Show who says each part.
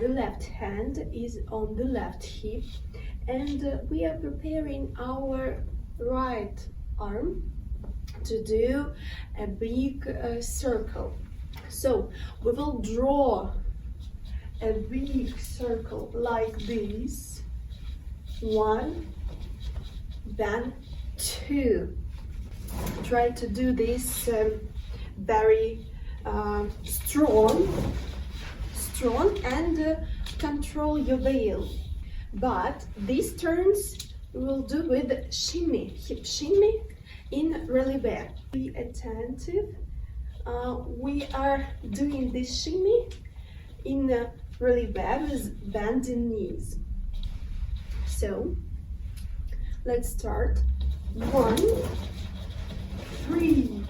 Speaker 1: The left hand is on the left hip, and we are preparing our right arm to do a big circle. So we will draw a big circle like this. 1, then 2. Try to do this very strong and control your veil. But these turns we will do with shimmy, hip shimmy in releve. Be attentive. We are doing this shimmy in releve with bending knees. So let's start. 1, 3,